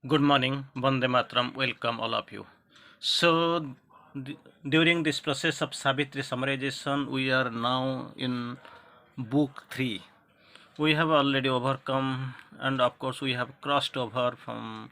Good morning, Vande Matram. Welcome all of you. So, during this process of Savitri summarization, we are now in book 3. We have already overcome, and of course, we have crossed over from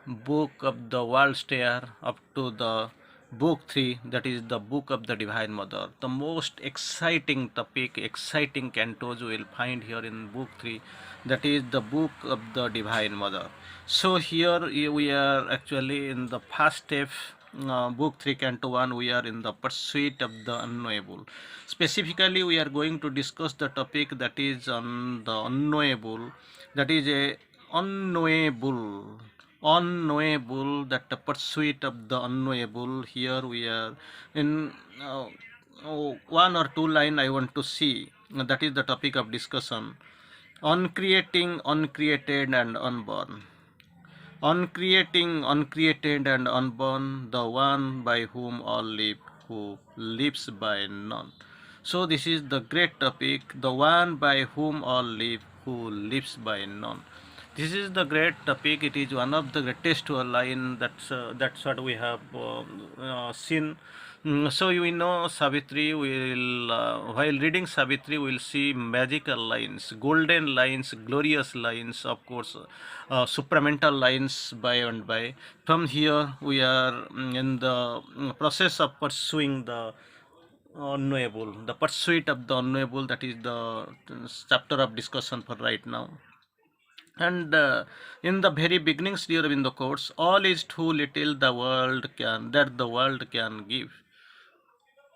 book of the world stair up to the book 3, that is the book of the Divine Mother. The most exciting topic, exciting cantos we will find here in book 3, that is the book of the Divine Mother. So here we are actually in the first step, book 3 canto 1. We are in the pursuit of the unknowable. Specifically, we are going to discuss the topic that is on the unknowable, that is a unknowable unknowable, that the pursuit of the unknowable. Here we are in one or two line I want to see, that is the topic of discussion: uncreating, uncreated and unborn. Uncreating, uncreated and unborn, the one by whom all live, who lives by none. So this is the great topic, the one by whom all live, who lives by none. This is the great topic. It is one of the greatest line. That's what we have seen. So we know Savitri. Will while reading Savitri, we will see magical lines, golden lines, glorious lines. Of course, supramental lines by and by. From here, we are in the process of pursuing the unknowable, the pursuit of the unknowable. That is the chapter of discussion for right now. And in the very beginning, Sri Aurobindo quotes, "All is too little the world can that the world can give."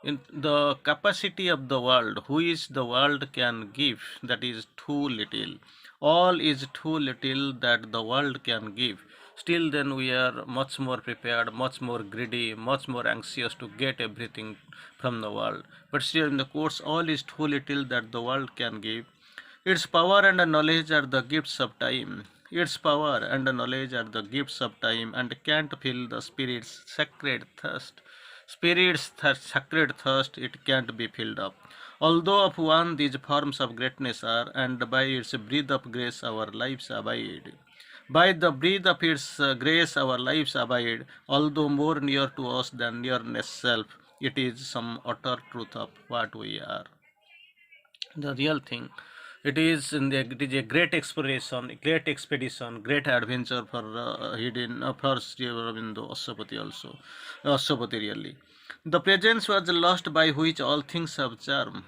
In the capacity of the world, which the world can give, that is too little. All is too little that the world can give. Still, then we are much more prepared, much more greedy, much more anxious to get everything from the world. But still, in the course, all is too little that the world can give. Its power and knowledge are the gifts of time. Its power and knowledge are the gifts of time and can't fill the spirit's sacred thirst. Spirit's sacred thirst, it can't be filled up. Although of one these forms of greatness are, and by its breath of grace our lives abide. By the breath of its grace our lives abide, although more near to us than nearness self, it is some utter truth of what we are. The real thing. It is a great exploration, great expedition, great adventure for hidden for Sri Aurobindo Ashwapati also. Ashwapati really. The presence was lost by which all things have charm.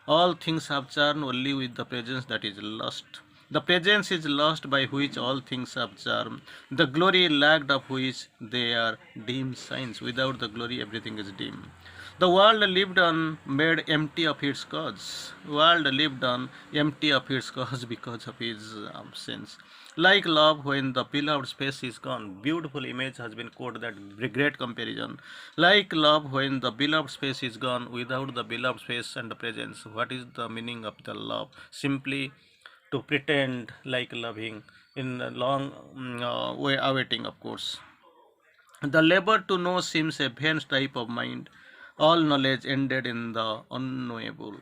All things have charm only with the presence that is lost. The presence is lost by which all things have charm. The glory lacked of which they are dim signs. Without the glory, everything is dim. The world lived on made empty of its cause. World lived on empty of its cause because of his absence. Like love when the beloved's face is gone. Beautiful image has been quoted, that great comparison. Like love when the beloved's face is gone, without the beloved's face and the presence. What is the meaning of the love? Simply to pretend like loving in a long way awaiting, of course. The labor to know seems a vain type of mind. All knowledge ended in the unknowable.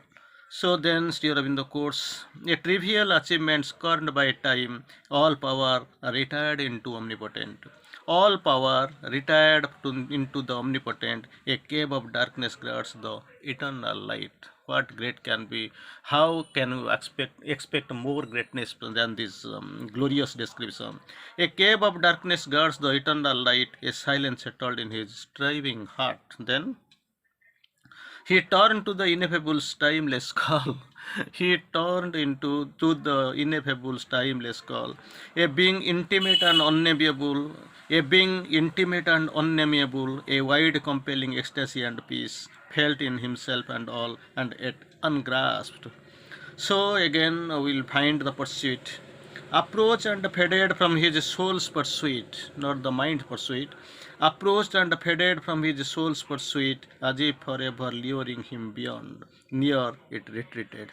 So then, Sri Aurobindo quotes, a trivial achievement scorned by time, all power retired into omnipotent. All power retired into the omnipotent, a cave of darkness guards the eternal light. What great can be? How can you expect more greatness than this glorious description? A cave of darkness guards the eternal light, a silence settled in his striving heart. Then he turned to the ineffable's timeless call. He turned into to the ineffable's timeless call. A being intimate and unnameable, a being intimate and unnameable, a wide compelling ecstasy and peace, felt in himself and all, and yet ungrasped. So again we'll find the pursuit. Approached and faded from his soul's pursuit, not the mind pursuit. Approached and faded from his soul's pursuit, as if forever luring him beyond. Near it retreated.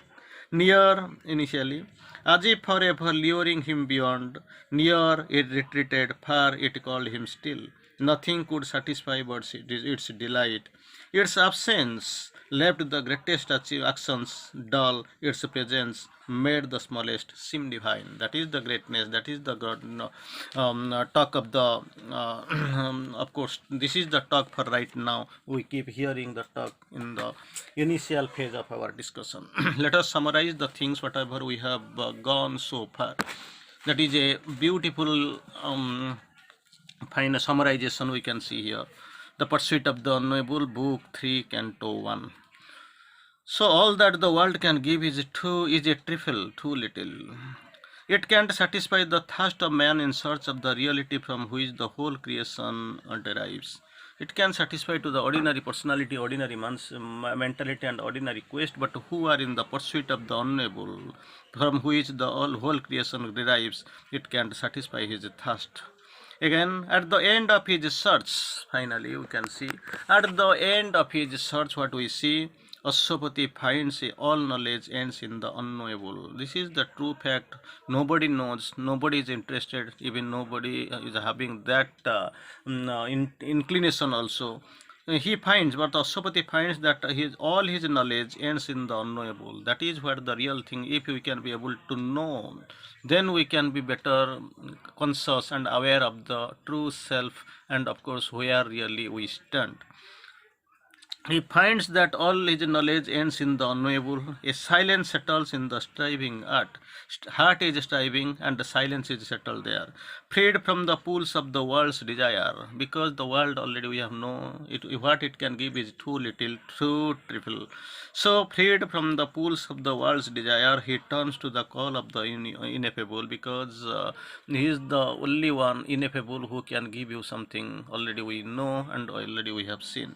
Near initially, as if forever luring him beyond. Near it retreated, far it called him still. Nothing could satisfy but its delight. Its absence left the greatest actions dull, its presence made the smallest seem divine. That is the greatness, that is the God, talk of the, of course, this is the talk for right now. We keep hearing the talk in the initial phase of our discussion. Let us summarize the things whatever we have gone so far. That is a beautiful fine summarization we can see here. The Pursuit of the Unknowable, Book 3, Canto 1. So all that the world can give is a trifle, too little. It can't satisfy the thirst of man in search of the reality from which the whole creation derives. It can satisfy to the ordinary personality, ordinary man's mentality and ordinary quest, but who are in the pursuit of the unknowable, from which the whole creation derives, it can't satisfy his thirst. Again, at the end of his search, finally we can see, at the end of his search, what we see, Ashwapati finds all knowledge ends in the unknowable. This is the true fact. Nobody knows, nobody is interested, even nobody is having that inclination also. He finds, but Ashwapati finds that all his knowledge ends in the unknowable. That is where the real thing, if we can be able to know, then we can be better conscious and aware of the true self, and of course where really we stand. He finds that all his knowledge ends in the unknowable. A silence settles in the striving heart. Heart is striving and the silence is settled there. Freed from the pools of the world's desire. Because the world already we have known, what it can give is too little, too trivial. So freed from the pools of the world's desire, he turns to the call of the ineffable, because he is the only one ineffable who can give you something already we know and already we have seen.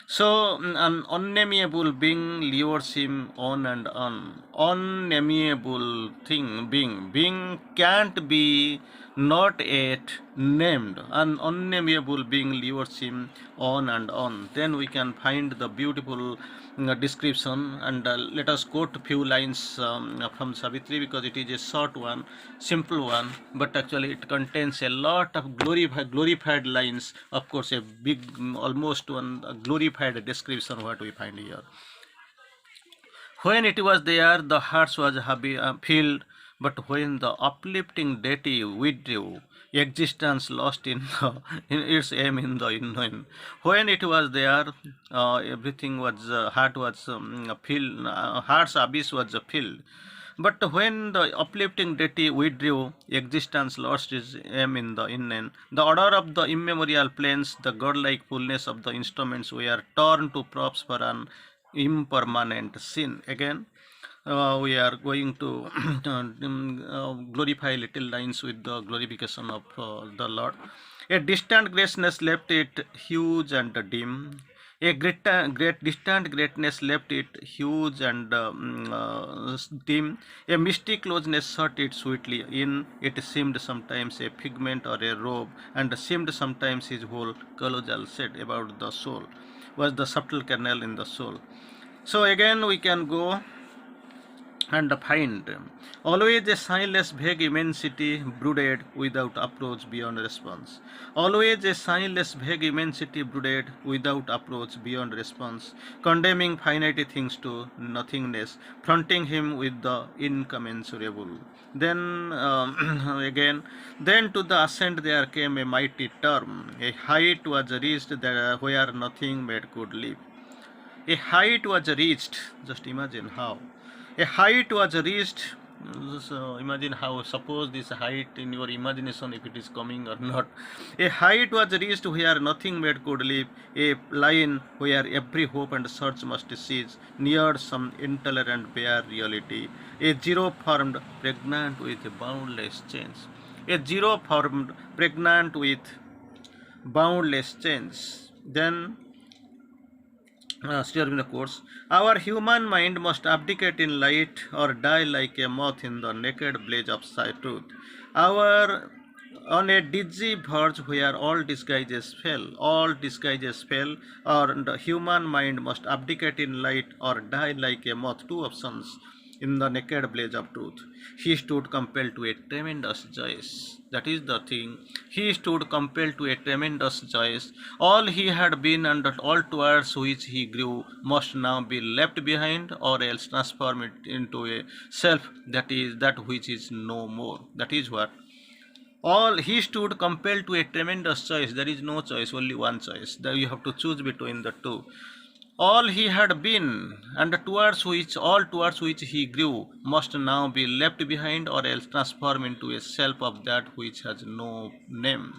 So an unnameable being lures him on and on. Unnameable being can't be not yet named. An unnameable being lures him on and on. Then we can find the beautiful description, and let us quote few lines from Savitri, because it is a short one, simple one, but actually it contains a lot of glorified lines. Of course, a big, almost one glorified description what we find here. When it was there, the heart was filled, but when the uplifting deity withdrew, existence lost in its aim in the unknown. When it was there, everything was heart was filled, heart's abyss was filled. But when the uplifting deity withdrew, existence lost its aim in the unknown. The order of the immemorial planes, the godlike fullness of the instruments were torn to props for an impermanent sin. Again, we are going to glorify little lines with the glorification of the Lord. A distant greatness left it huge and dim. A great distant greatness left it huge and dim. A misty closeness sought it sweetly in. It seemed sometimes a figment or a robe, and seemed sometimes his whole colossal set about the soul was the subtle kernel in the soul. So again we can go and find always a signless vague immensity brooded without approach beyond response. Always a signless vague immensity brooded without approach beyond response, condemning finite things to nothingness, fronting him with the incommensurable. Then again, then to the ascent there came a mighty term. A height was reached there where nothing made could live. A height was reached. Just imagine how. A height was reached. So imagine how. Suppose this height in your imagination, if it is coming or not. A height was reached where nothing made could live. A line where every hope and search must cease. Near some intolerant bare reality. A zero formed, pregnant with boundless change. A zero formed, pregnant with boundless change. Then still in the course, our human mind must abdicate in light or die like a moth in the naked blaze of truth. Our on a dizzy verge where all disguises fail, or the human mind must abdicate in light or die like a moth. Two options. in the naked blaze of truth. He stood compelled to a tremendous choice. That is the thing. He stood compelled to a tremendous choice. All he had been and all towards which he grew must now be left behind, or else transformed into a self that is that which is no more. That is what all he stood compelled to a tremendous choice. There is no choice, only one choice. That you have to choose between the two. All he had been, and towards which he grew, must now be left behind, or else transformed into a self of that which has no name.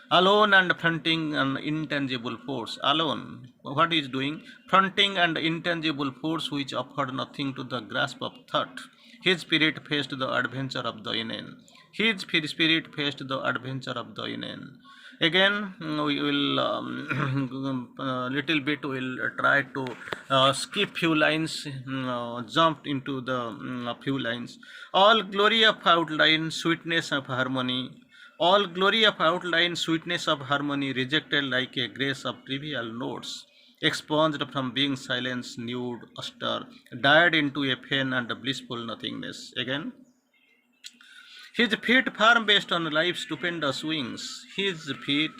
Alone and fronting an intangible force. Alone. What he is doing? Fronting an intangible force which offered nothing to the grasp of thought. His spirit faced the adventure of the inane. His spirit faced the adventure of the inane. Again, we will little bit will try to skip few lines, jump into the few lines. All glory of outline, sweetness of harmony. All glory of outline, sweetness of harmony, rejected like a grace of trivial notes, expunged from being silence, nude, austere, died into a pain and a blissful nothingness. Again, his feet firm based on life's stupendous wings. His feet,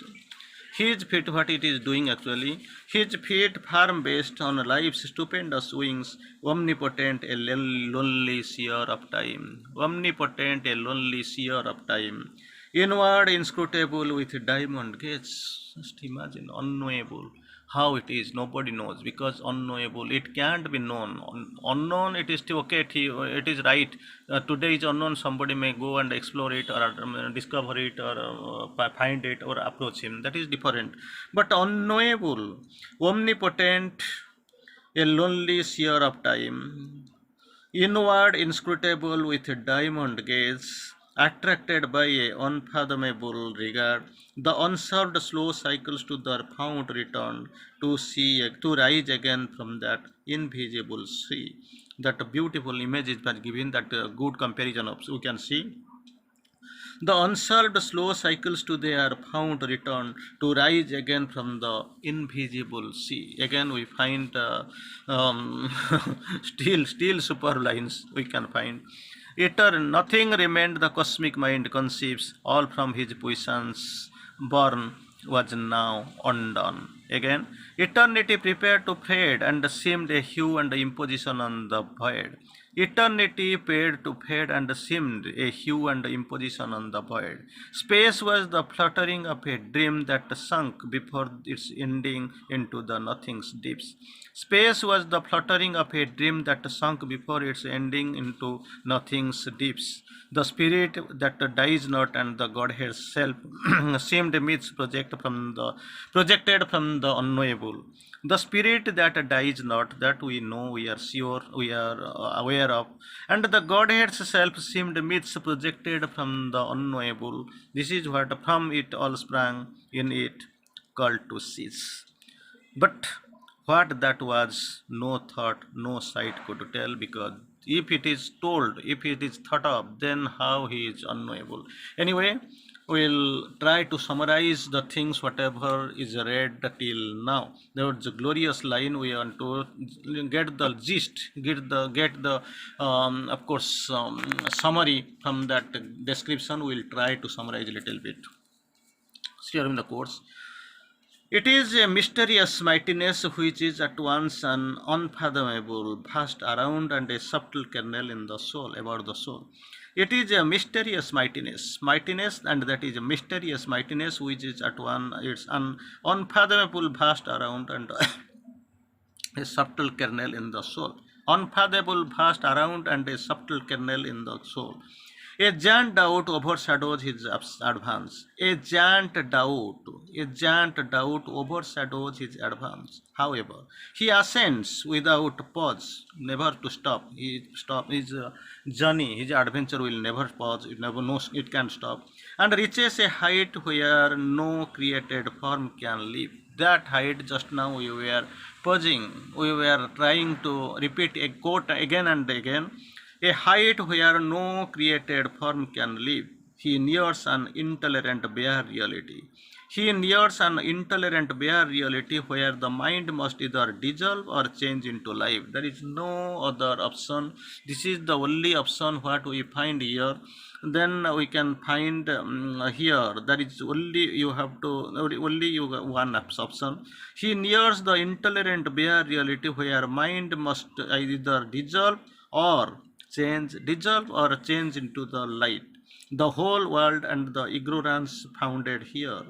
what it is doing actually, his feet firm based on life's stupendous wings, omnipotent, a lonely seer of time. Omnipotent, a lonely seer of time. Inward, inscrutable with diamond gates. Just imagine, unknowable. How it is, nobody knows, because unknowable, it can't be known. Unknown, it is still okay, it is right. Today is unknown, somebody may go and explore it, or discover it, or find it, or approach him. That is different. But unknowable, omnipotent, a lonely seer of time, inward, inscrutable with a diamond gaze, attracted by a unfathomable regard, the unsolved slow cycles to their found return to rise again from that invisible sea. That beautiful image is given, that good comparison of we can see the unsolved slow cycles to their found return to rise again from the invisible sea. Again, we find um, still super lines we can find. Eternal, nothing remained the cosmic mind conceives, all from his puissance born was now undone. Again, eternity prepared to fade and seemed a hue and imposition on the void. Eternity paid to fade and seemed a hue and imposition on the void. Space was the fluttering of a dream that sunk before its ending into the nothing's deeps. Space was the fluttering of a dream that sunk before its ending into nothing's deeps. The spirit that dies not and the Godhead's self seemed myths projected from the unknowable. The spirit that dies not, that we know, we are sure, we are aware of, and the Godhead's self seemed myths projected from the unknowable. This is what from it all sprang, in it called to cease. But what that was, no thought, no sight could tell, because if it is told, if it is thought of, then how he is unknowable. Anyway, we'll try to summarize the things whatever is read till now. There was a glorious line, we want to get the gist, get the of course summary from that description. We'll try to summarize a little bit here in the course. It is a mysterious mightiness which is at once an unfathomable vast around and a subtle kernel in the soul, about the soul. It is a mysterious mightiness, and that is a mysterious mightiness which is at one, it's an unfathomable vast around and a subtle kernel in the soul. Unfathomable vast around and a subtle kernel in the soul. A giant doubt overshadows his advance. A giant doubt overshadows his advance. However, he ascends without pause, never to stop. His journey, his adventure will never pause. It never knows it can stop, and reaches a height where no created form can live. That height, just now we were pausing, we were trying to repeat a quote again and again, a height where no created form can live. He nears an intolerant bare reality. He nears an intolerant bare reality where the mind must either dissolve or change into life. There is no other option. This is the only option what we find here. Then we can find here. That is only you have to only you one option. He nears the intolerant bare reality where mind must either dissolve or change into the light. The whole world and the ignorance founded here.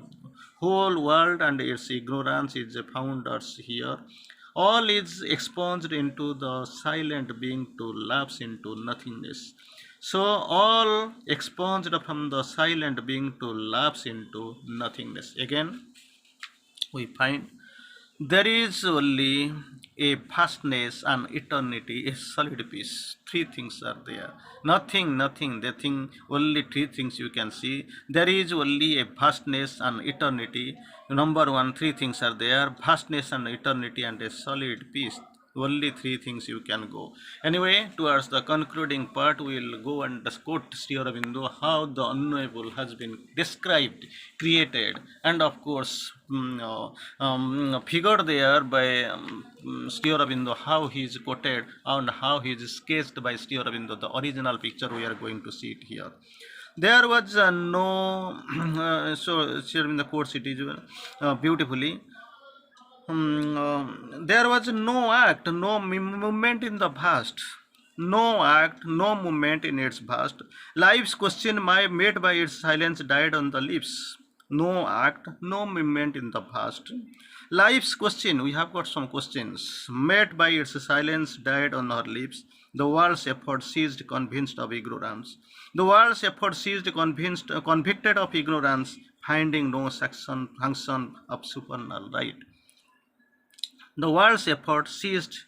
Whole world and its ignorance is founders here. All is expunged into the silent being to lapse into nothingness. So all expunged from the silent being to lapse into nothingness. Again, we find there is only a vastness and eternity, a solid peace. Three things are there. Nothing, the thing, only three things you can see. There is only a vastness and eternity. Number one, three things are there: vastness and eternity and a solid peace. Only three things you can go. Anyway, towards the concluding part, we will go and quote Sri Aurobindo how the unknowable has been described, created, and of course figured there by Sri Aurobindo, how he is quoted and how he is sketched by Sri Aurobindo. The original picture we are going to see it here. There was no, so Sri Aurobindo quotes it is beautifully. There was no act, no movement in the past. No act, no movement in its past. Life's question made by its silence died on the lips. No act, no movement in the past. Life's question, we have got some questions. Met by its silence died on her lips. The world's effort ceased convinced of ignorance. The world's effort ceased convicted of ignorance, finding no function of supernal right. The world's effort ceased,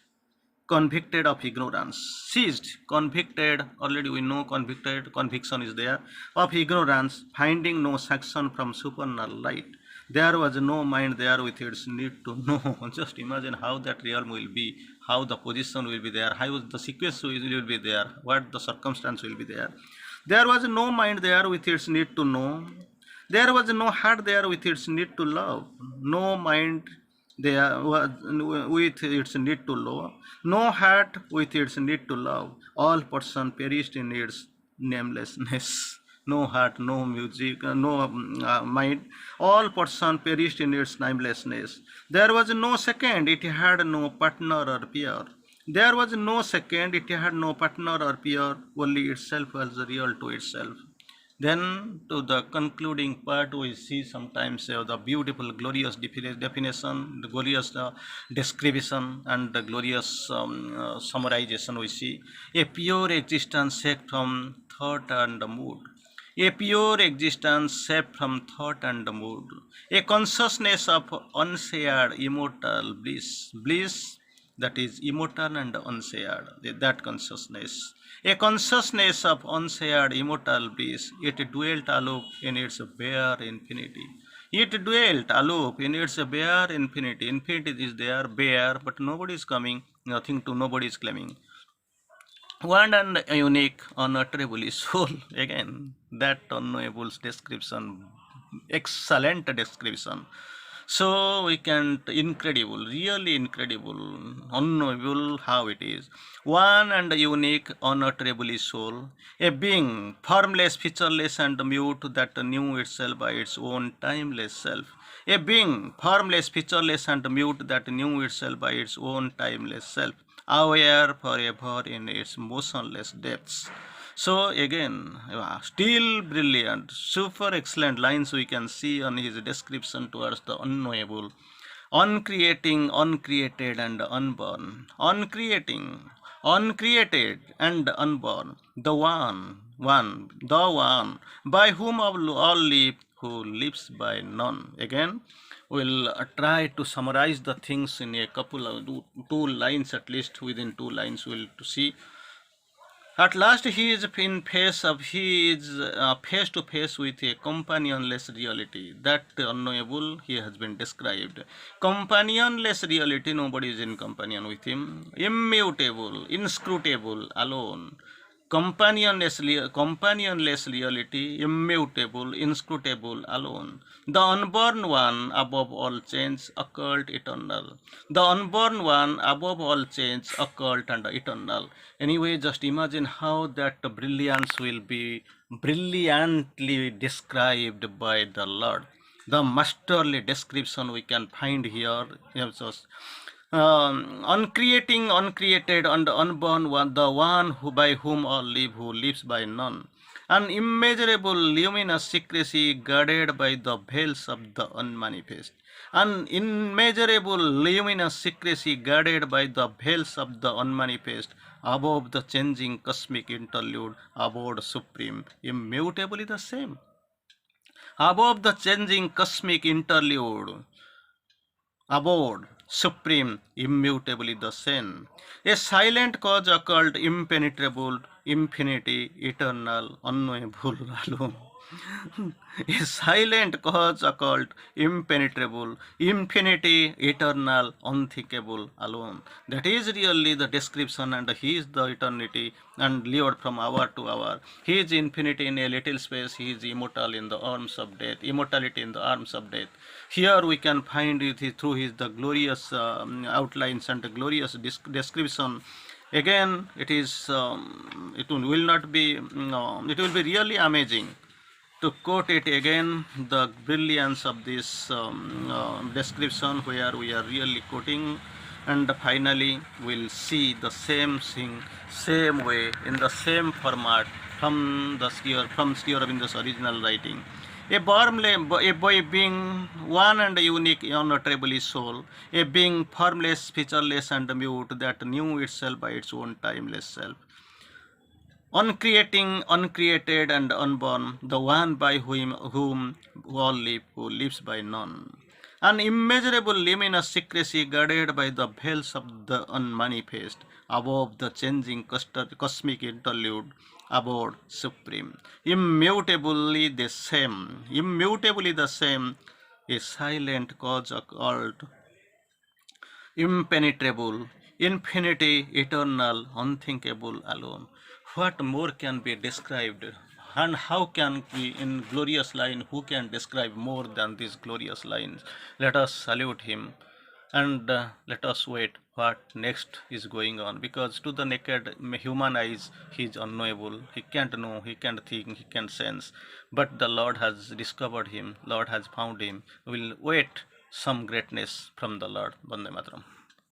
convicted of ignorance. Ceased, convicted, already we know convicted, conviction is there, of ignorance, finding no sanction from supernal light. There was no mind there with its need to know. Just imagine how that realm will be, how the position will be there, how the sequence will be there, what the circumstance will be there. There was no mind there with its need to know. There was no heart there with its need to love. No mind there was with its need to love. No heart with its need to love. All person perished in its namelessness. No heart, no music, no mind. All person perished in its namelessness. There was no second, it had no partner or peer. There was no second, it had no partner or peer, only itself was real to itself. Then to the concluding part, we see sometimes the beautiful, glorious definition, the glorious description, and the glorious summarization we see. A pure existence saved from thought and mood. A pure existence saved from thought and mood. A consciousness of unshared immortal bliss. Bliss that is immortal and unshared, that consciousness. A consciousness of unshared immortal bliss, it dwelt aloof in its bare infinity. It dwelt aloof in its bare infinity. Infinity is there, bare, but nobody is coming, nothing to nobody is claiming. One and unique, unutterable soul. Again, that unknowable description, excellent description. So we can, incredible, really incredible, unknowable how it is. One and unique, unutterable soul, a being, formless, featureless, and mute that knew itself by its own timeless self. A being, formless, featureless, and mute that knew itself by its own timeless self, aware forever in its motionless depths. So again, still brilliant, super excellent lines we can see on his description towards the unknowable, uncreating, uncreated, and unborn, uncreating, uncreated, and unborn, the the one, by whom all live, who lives by none. Again, we'll try to summarize the things in a couple of two lines, at least within 2 lines we'll to see. At last he is face to face with a companionless reality. That unknowable he has been described. Companionless reality, nobody is in companion with him. Immutable, inscrutable, alone. companionless reality, immutable, inscrutable, alone. The unborn one above all change, occult, eternal. The unborn one above all change, occult, and eternal. Anyway, just imagine how that brilliance will be brilliantly described by the Lord. The masterly description we can find here. Yes, uncreating, uncreated, and unborn one, the one who by whom all live, who lives by none. An immeasurable luminous secrecy guarded by the veils of the unmanifest. An immeasurable luminous secrecy guarded by the veils of the unmanifest, above the changing cosmic interlude, abode supreme, immutably the same. Above the changing cosmic interlude, abode, supreme, immutably the same. A silent cause occult, impenetrable, infinity, eternal, unknowable, alone. A silent cause occult, impenetrable, infinity, eternal, unthinkable, alone. That is really the description, and He is the eternity and lived from hour to hour. He is infinity in a little space. He is immortal in the arms of death, immortality in the arms of death. Here we can find it through His the glorious outlines and the glorious description. Again, it will not be, it will be really amazing to quote it again, the brilliance of this description where we are really quoting, and finally we'll see the same thing, same way, in the same format from Sri Aurobindo's original writing. A boy being one and unique, unutterably soul, a being formless, featureless, and mute, that knew itself by its own timeless self. Uncreating, uncreated, and unborn, the one by whom all live, who lives by none. An immeasurable luminous secrecy guarded by the veils of the unmanifest, above the changing cosmic interlude, abode supreme. Immutably the same, a silent cause occult, impenetrable, infinity, eternal, unthinkable, alone. What more can be described? And how can we, in glorious line, who can describe more than these glorious lines? Let us salute him, and let us wait what next is going on, because to the naked human eyes he is unknowable. He can't know, he can't think, he can't sense, but the Lord has discovered him, Lord has found him. We will wait some greatness from the Lord. Vande Mataram.